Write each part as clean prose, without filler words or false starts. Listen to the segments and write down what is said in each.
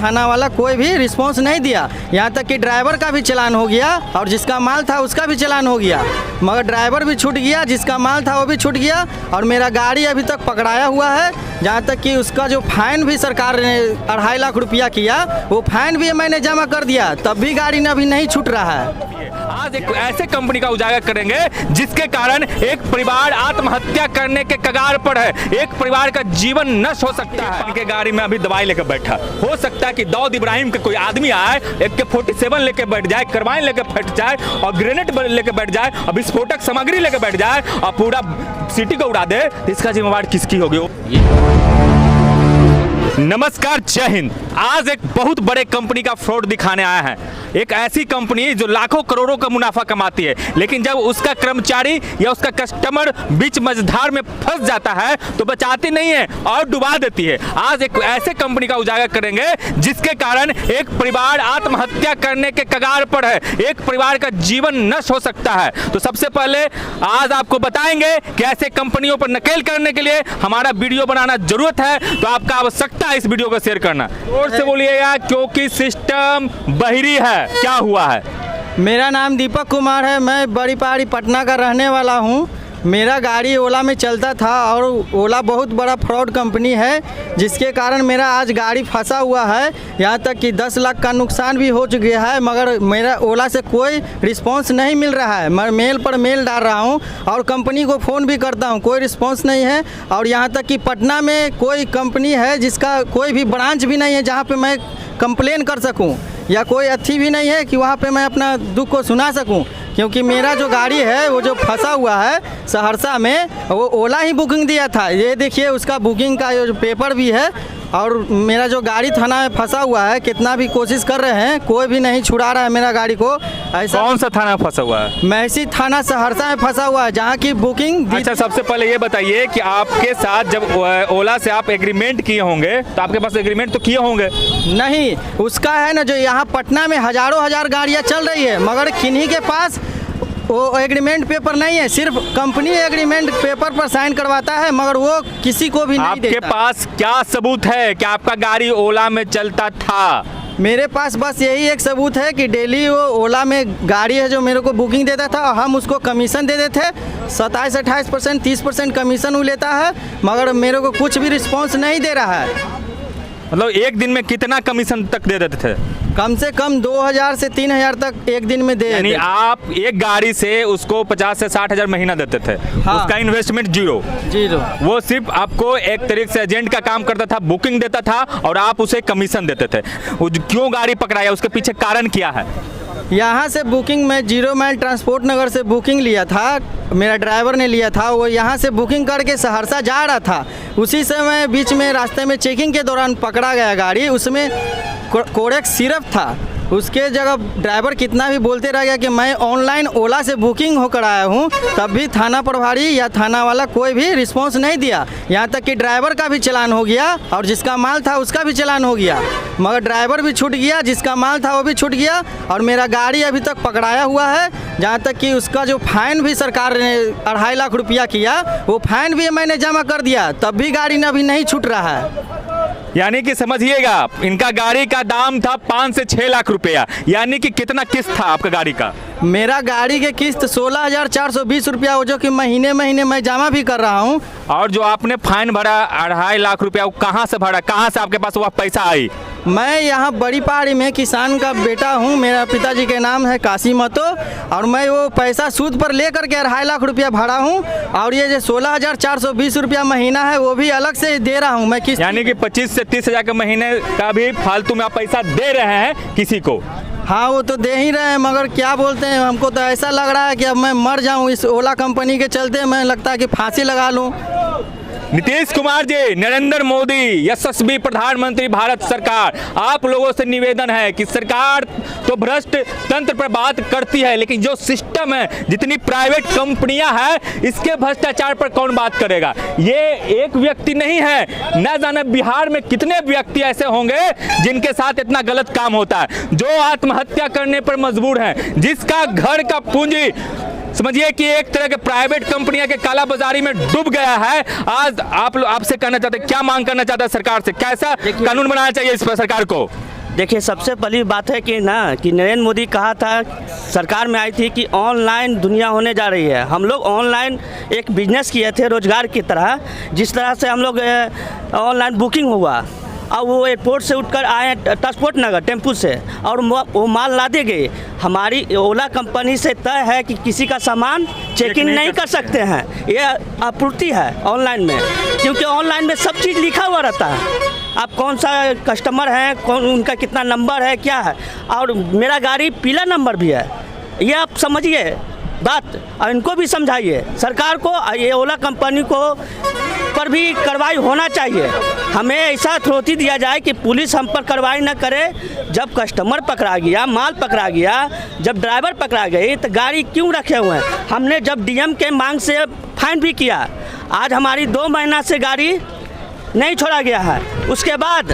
थाना वाला कोई भी रिस्पांस नहीं दिया। यहाँ तक कि ड्राइवर का भी चालान हो गया और जिसका माल था उसका भी चालान हो गया, मगर ड्राइवर भी छूट गया, जिसका माल था वो भी छूट गया और मेरा गाड़ी अभी तक पकड़ाया हुआ है। जहाँ तक कि उसका जो फाइन भी सरकार ने 2.5 लाख रुपया किया, वो फाइन भी मैंने जमा कर दिया, तब भी गाड़ी अभी नहीं छूट रहा है। आज एक ऐसे कंपनी का उजागर करेंगे जिसके कारण एक परिवार आत्महत्या करने के कगार पर है, एक परिवार का जीवन नष्ट हो सकता है। इनके गाड़ी में अभी दवाई लेकर बैठा, हो सकता है कि दाऊद इब्राहिम के कोई आदमी आए, एक के 47 लेके बैठ जाए, कार्बाइन लेके बैठ जाए और ग्रेनेड लेके बैठ जाए और विस्फोटक सामग्री लेके बैठ जाए और पूरा सिटी को उड़ा दे, तो इसका जिम्मेवार किसकी होगी? नमस्कार, जय हिंद। आज एक बहुत बड़े कंपनी का फ्रॉड दिखाने आया है। एक ऐसी कंपनी जो लाखों करोड़ों का मुनाफा कमाती है, लेकिन जब उसका कर्मचारी या उसका कस्टमर बीच मझधार में फंस जाता है तो बचाती नहीं है और डुबा देती है। आज एक ऐसे कंपनी का उजागर करेंगे जिसके कारण एक परिवार आत्महत्या करने के कगार पर है, एक परिवार का जीवन नष्ट हो सकता है। तो सबसे पहले आज आपको बताएंगे कि ऐसे कंपनियों पर नकेल करने के लिए हमारा वीडियो बनाना जरूरत है, तो आपका आवश्यकता है इस वीडियो को शेयर करना। जोर से बोलिएगा क्योंकि सिस्टम बहिरी है। क्या हुआ है? मेरा नाम दीपक कुमार है, मैं बड़ी पहाड़ी पटना का रहने वाला हूँ। मेरा गाड़ी ओला में चलता था और ओला बहुत बड़ा फ्रॉड कंपनी है, जिसके कारण मेरा आज गाड़ी फंसा हुआ है। यहाँ तक कि 10 लाख का नुकसान भी हो चुका है, मगर मेरा ओला से कोई रिस्पांस नहीं मिल रहा है। मैं मेल पर मेल डाल रहा हूँ और कंपनी को फ़ोन भी करता हूँ, कोई रिस्पांस नहीं है। और यहाँ तक कि पटना में कोई कंपनी है जिसका कोई भी ब्रांच भी नहीं है जहाँ पर मैं कंप्लेन कर सकूँ, या कोई अच्छी भी नहीं है कि वहाँ पे मैं अपना दुख को सुना सकूं। क्योंकि मेरा जो गाड़ी है वो जो फंसा हुआ है सहरसा में, वो ओला ही बुकिंग दिया था। ये देखिए उसका बुकिंग का जो पेपर भी है, और मेरा जो गाड़ी थाना में फंसा हुआ है, कितना भी कोशिश कर रहे हैं कोई भी नहीं छुड़ा रहा है मेरा गाड़ी को। ऐसा कौन सा थाना में फंसा हुआ है? महसी थाना सहरसा में फंसा हुआ है, जहाँ की बुकिंग। अच्छा, सबसे पहले ये बताइए कि आपके साथ जब ओला से आप एग्रीमेंट किए होंगे तो आपके पास एग्रीमेंट तो किए होंगे? नहीं, उसका है ना, जो यहाँ पटना में हज़ारों हजार गाड़ियाँ चल रही है, मगर किन्हीं के पास वो एग्रीमेंट पेपर नहीं है। सिर्फ कंपनी एग्रीमेंट पेपर पर साइन करवाता है, मगर वो किसी को भी नहीं देता। आपके पास क्या सबूत है कि आपका गाड़ी ओला में चलता था? मेरे पास बस यही एक सबूत है कि डेली वो ओला में गाड़ी है जो मेरे को बुकिंग देता था और हम उसको कमीशन दे देते थे। 27-28%, 30% कमीशन वो लेता है, मगर मेरे को कुछ भी रिस्पॉन्स नहीं दे रहा है। मतलब एक दिन में कितना कमीशन तक दे देते थे? कम से कम 2000 से 3000 तक एक दिन में दे। यानी आप एक गाड़ी से उसको 50 से 60 हजार महीना देते थे। हाँ। उसका इन्वेस्टमेंट जीरो। वो सिर्फ आपको एक तरीके से एजेंट का काम करता था, बुकिंग देता था और आप उसे कमीशन देते थे। वो क्यों गाड़ी पकड़ाया, उसके पीछे कारण क्या है? यहाँ से बुकिंग मैं 0 माइल ट्रांसपोर्ट नगर से बुकिंग लिया था, मेरा ड्राइवर ने लिया था। वो यहाँ से बुकिंग करके सहरसा जा रहा था, उसी समय बीच में रास्ते में चेकिंग के दौरान पकड़ा गया गाड़ी। उसमें कोरेक्स सिर्फ था। उसके जगह ड्राइवर कितना भी बोलते रह गया कि मैं ऑनलाइन ओला से बुकिंग होकर आया हूँ, तब भी थाना प्रभारी या थाना वाला कोई भी रिस्पांस नहीं दिया। यहाँ तक कि ड्राइवर का भी चालान हो गया और जिसका माल था उसका भी चालान हो गया, मगर ड्राइवर भी छूट गया, जिसका माल था वो भी छूट गया और मेरा गाड़ी अभी तक पकड़ाया हुआ है। जहाँ तक कि उसका जो फाइन भी सरकार ने 2.5 लाख रुपया किया, वो फाइन भी मैंने जमा कर दिया, तब भी गाड़ी अभी नहीं छूट रहा है। यानी कि समझिएगा, इनका गाड़ी का दाम था 5 से 6 लाख रुपया। यानी कि कितना किस्त था आपका गाड़ी का? मेरा गाड़ी के किस्त 16,420 रुपया, जो कि महीने महीने मैं जमा भी कर रहा हूँ। और जो आपने फाइन भरा 2.5 लाख रुपया, वो कहाँ से भरा, कहाँ से आपके पास वह पैसा आई? मैं यहाँ बड़ी पहाड़ी में किसान का बेटा हूँ, मेरा पिताजी के नाम है काशी महतो, और मैं वो पैसा सूद पर ले करके 2.5 लाख रुपया भरा हूँ। और ये जो 16,420 रुपया महीना है वो भी अलग से दे रहा हूँ मैं किस्त। यानी कि 25 से 30 हजार के महीने का भी फालतू में आप पैसा दे रहे हैं किसी को? हाँ, वो तो दे ही रहे हैं, मगर क्या बोलते हैं, हमको तो ऐसा लग रहा है कि अब मैं मर जाऊँ इस ओला कंपनी के चलते। मैं लगता है कि फांसी लगा लूँ। नीतीश कुमार जी, नरेंद्र मोदी, यशस्वी प्रधानमंत्री भारत सरकार, आप लोगों से निवेदन है कि सरकार तो भ्रष्ट तंत्र पर बात करती है, लेकिन जो सिस्टम है, जितनी प्राइवेट कंपनियां हैं, इसके भ्रष्टाचार पर कौन बात करेगा? ये एक व्यक्ति नहीं है, न जाने बिहार में कितने व्यक्ति ऐसे होंगे जिनके साथ इतना गलत काम होता है, जो आत्महत्या करने पर मजबूर हैं, जिसका घर का पूंजी समझिए कि एक तरह के प्राइवेट कंपनियां के काला बाजारी में डूब गया है। आज आप आपसे कहना चाहते हैं, क्या मांग करना चाहते हैं सरकार से? कैसा कानून बनाना चाहिए इस पर सरकार को? देखिए, सबसे पहली बात है कि नरेंद्र मोदी कहा था, सरकार में आई थी कि ऑनलाइन दुनिया होने जा रही है। हम लोग ऑनलाइन एक बिजनेस किए थे रोजगार की तरह, जिस तरह से हम लोग ऑनलाइन बुकिंग हुआ और वो एयरपोर्ट से उठकर आए ट्रांसपोर्ट नगर टेम्पू से, और वो माल लादे गए। हमारी ओला कंपनी से तय है कि किसी का सामान चेक इन नहीं कर सकते हैं। ये आपूर्ति है ऑनलाइन में, क्योंकि ऑनलाइन में सब चीज़ लिखा हुआ रहता है। आप कौन सा कस्टमर हैं, कौन उनका कितना नंबर है, क्या है, और मेरा गाड़ी पीला नंबर भी है। ये आप समझिए बात, और इनको भी समझाइए, सरकार को, ये ओला कंपनी को पर भी कार्रवाई होना चाहिए। हमें ऐसा अथॉरिटी दिया जाए कि पुलिस हम पर कार्रवाई न करे। जब कस्टमर पकड़ा गया, माल पकड़ा गया, जब ड्राइवर पकड़ा गई, तो गाड़ी क्यों रखे हुए हैं? हमने जब डीएम के मांग से फाइन भी किया, आज हमारी 2 महीना से गाड़ी नहीं छोड़ा गया है। उसके बाद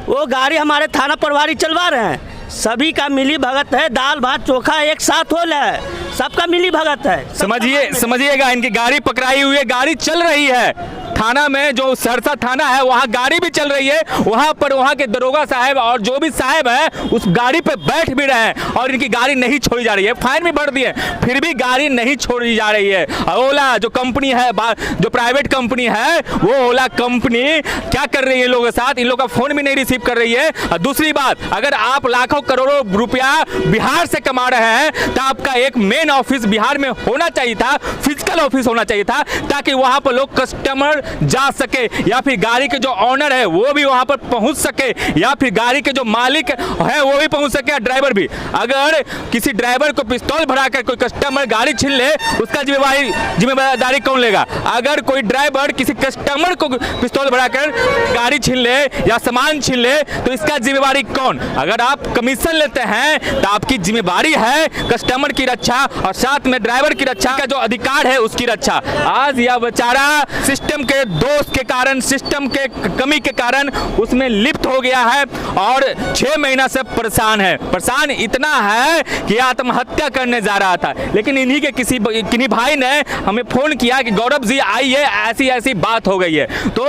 वो गाड़ी हमारे थाना प्रभारी चलवा रहे हैं। सभी का मिली भगत है, दाल भात चोखा एक साथ हो है, सबका मिली भगत है। समझिएगा, इनकी गाड़ी पकड़ाई हुई है, गाड़ी चल रही है थाना में, जो सरसा थाना है वहाँ गाड़ी भी चल रही है। वहाँ पर वहाँ के दरोगा साहब और जो भी साहब है उस गाड़ी पे बैठ भी रहे हैं, और इनकी गाड़ी नहीं छोड़ी जा रही है। फाइन भी भर दिए, फिर भी गाड़ी नहीं छोड़ी जा रही है। ओला जो कंपनी है, जो प्राइवेट कंपनी है, वो ओला कंपनी क्या कर रही है लोगों के साथ? इन लोगों का फोन भी नहीं रिसीव कर रही है। और दूसरी बात, अगर आप लाखों करोड़ों रुपया बिहार से कमा रहे हैं तो आपका एक मेन ऑफिस बिहार में होना चाहिए था, फिजिकल ऑफिस होना चाहिए था, ताकि वहाँ पर लोग कस्टमर जा सके, या फिर गाड़ी के जो ऑनर है वो भी वहां पर पहुंच सके, या फिर गाड़ी के जो मालिक है वो भी पहुंच सके, ड्राइवर भी। अगर किसी ड्राइवर को पिस्तौल भराकर कोई कस्टमर गाड़ी छीन ले, उसका जिम्मेदारी कौन लेगा? अगर कोई ड्राइवर किसी कस्टमर को पिस्तौल भराकर गाड़ी छीन ले या सामान छीन ले, तो इसका जिम्मेदारी कौन? अगर आप कमीशन लेते हैं तो आपकी जिम्मेदारी है कस्टमर की रक्षा और साथ में ड्राइवर की रक्षा का जो अधिकार है उसकी रक्षा। आज यह बेचारा सिस्टम के दोष के कारण, सिस्टम के कमी के कारण उसमें लिप्त हो गया है और 6 महीना से परेशान है। परेशान इतना है कि आत्महत्या करने जा रहा था, लेकिन इन्हीं के किन्हीं भाई ने हमें फोन किया कि गौरव जी आइए, ऐसी ऐसी बात हो गई है। तो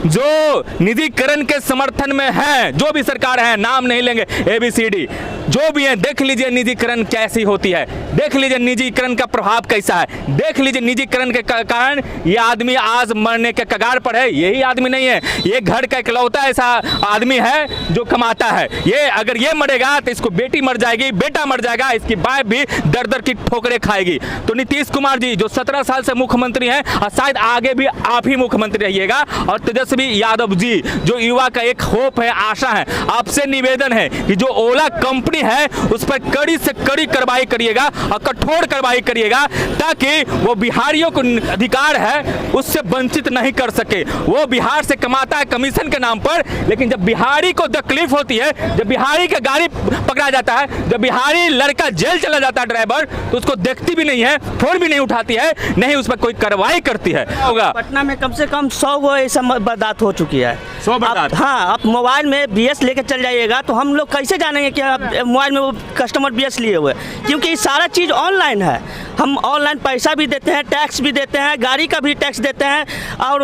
जो निजीकरण के समर्थन में है, जो भी सरकार है, नाम नहीं लेंगे, ABCD जो भी है, देख लीजिए निजीकरण कैसी होती है, देख लीजिए निजीकरण का प्रभाव कैसा है, देख लीजिए निजीकरण के कारण ये आदमी आज मरने के कगार पर है। यही आदमी नहीं है, ये घर का इकलौता ऐसा आदमी है जो कमाता है। ये अगर ये मरेगा तो इसको बेटी मर जाएगी, बेटा मर जाएगा, इसकी बाप भी दर दर की ठोकरें खाएगी। तो नीतीश कुमार जी जो 17 साल से मुख्यमंत्री हैं, और शायद आगे भी आप ही मुख्यमंत्री रहिएगा, और तेजस्वी यादव जी जो युवा का एक होप है, आशा है, आपसे निवेदन है कि जो ओला कंपनी है उस पर कड़ी से कड़ी कार्रवाई करिएगा और कठोर कार्रवाई करिएगा, ताकि वो बिहारियों को अधिकार है उससे वंचित नहीं कर सके। वो बिहार से कमाता है कमीशन के नाम पर, लेकिन जब बिहारी को तकलीफ होती है, जब बिहारी का गाड़ी पकड़ा जाता है, जब बिहारी लड़का जेल चला जाता है ड्राइवर, तो उसको देखती भी नहीं है, फोन भी नहीं उठाती है, नहीं उस पर कोई कार्रवाई करती है। होगा पटना में कम से कम 100 वो ऐसा बर्दाश्त हो चुकी है। 100 बर्दाश्त? हाँ, आप मोबाइल में BS लेके चल जाइएगा तो हम लोग कैसे जानेंगे कि आप मोबाइल में वो कस्टमर BS लिए हुए? क्योंकि सारा चीज़ ऑनलाइन है। हम ऑनलाइन पैसा भी देते हैं, टैक्स भी देते हैं, गाड़ी का भी टैक्स देते हैं, और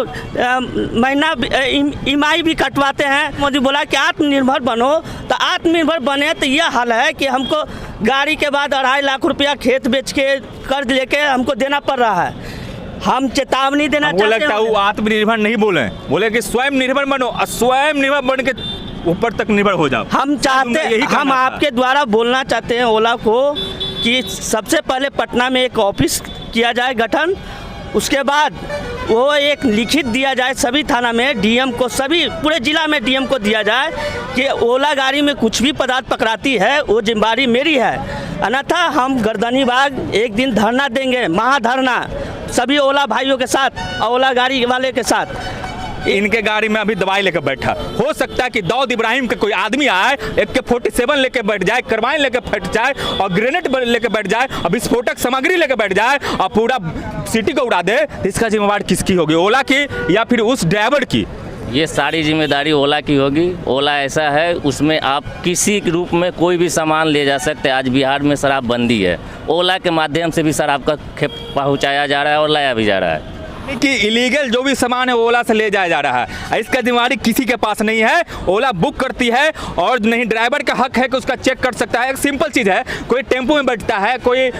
महीना EMI भी कटवाते हैं। मोदी बोला कि आत्मनिर्भर बनो, तो आत्मनिर्भर बने तो यह हाल है कि हमको गाड़ी के बाद 2.5 लाख रुपया खेत बेच के कर्ज लेके हमको देना पड़ रहा है। हम चेतावनी देना चाहते हैं। लगता है वो आत्मनिर्भर नहीं बोले कि स्वयं निर्भर बनो, और स्वयं निर्भर बन के ऊपर तक निर्भर हो जाओ। हम चाहते हैं, हम आपके द्वारा बोलना चाहते हैं ओला को कि सबसे पहले पटना में एक ऑफिस किया जाए गठन, उसके बाद वो एक लिखित दिया जाए सभी थाना में, डीएम को, सभी पूरे जिला में डीएम को दिया जाए कि ओला गाड़ी में कुछ भी पदार्थ पकड़ाती है वो जिम्मेदारी मेरी है, अन्यथा हम गर्दनी बाग एक दिन धरना देंगे, महाधरना, सभी ओला भाइयों के साथ, ओला गाड़ी वाले के साथ। इनके गाड़ी में अभी दवाई लेकर बैठा, हो सकता है कि दाऊद इब्राहिम के कोई आदमी आए, AK-47 लेके बैठ जाए, कार्बाइन लेके बैठ जाए, और ग्रेनेड लेके बैठ जाए, और विस्फोटक सामग्री लेके बैठ जाए और पूरा सिटी को उड़ा दे। इसका जिम्मेवार किसकी होगी? ओला की या फिर उस ड्राइवर की? ये सारी जिम्मेदारी ओला की होगी। ओला ऐसा है, उसमें आप किसी के रूप में कोई भी सामान ले जा सकते हैं। आज बिहार में शराब बंदी है, ओला के माध्यम से भी शराब का खेप पहुँचाया जा रहा है और लाया भी जा रहा है। कि इलीगल जो भी सामान है वो ओला से ले जाया जा रहा है, इसका जिम्मेदारी किसी के पास नहीं है। ओला बुक करती है और नहीं, ड्राइवर का हक है कि उसका चेक कर सकता है। एक सिंपल चीज़ है, कोई टेम्पो में बैठता है, कोई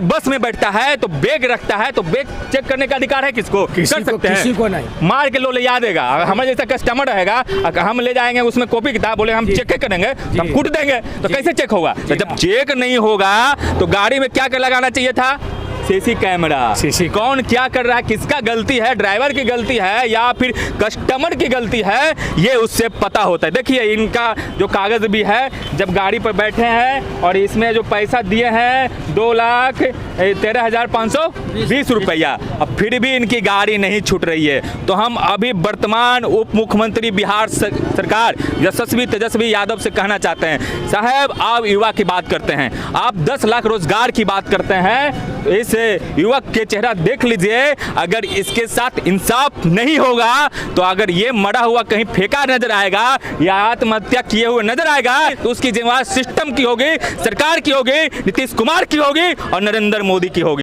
बस में बैठता है तो बैग रखता है, तो बैग चेक करने का अधिकार है किसको? कर सकते हैं, किसी को नहीं। मार के लो ले जा देगा। हमारे जैसा कस्टमर रहेगा, हम ले जाएंगे उसमें कॉपी किताब, बोले हम चेक करेंगे तो हम कूट देंगे, तो कैसे चेक होगा? तो जब चेक नहीं होगा तो गाड़ी में क्या लगाना चाहिए था? CC camera. कौन क्या कर रहा है, किसका गलती है, ड्राइवर की गलती है या फिर कस्टमर की गलती है, ये उससे पता होता है। देखिए इनका जो कागज भी है, जब गाड़ी पर बैठे हैं और इसमें जो पैसा दिए हैं 2,13,520 रुपया, अब फिर भी इनकी गाड़ी नहीं छूट रही है। तो हम अभी वर्तमान उप मुख्यमंत्री बिहार सरकार यशस्वी तेजस्वी यादव से कहना चाहते हैं, साहब आप युवा की बात करते हैं, आप 10 लाख रोजगार की बात करते हैं, इस युवक के चेहरा देख लीजिए। अगर इसके साथ इंसाफ नहीं होगा तो अगर ये मरा हुआ कहीं फेंका नजर आएगा या आत्महत्या किए हुए नजर आएगा तो उसकी जिम्मेदारी सिस्टम की होगी, सरकार की होगी, नीतीश कुमार की होगी और नरेंद्र मोदी की होगी।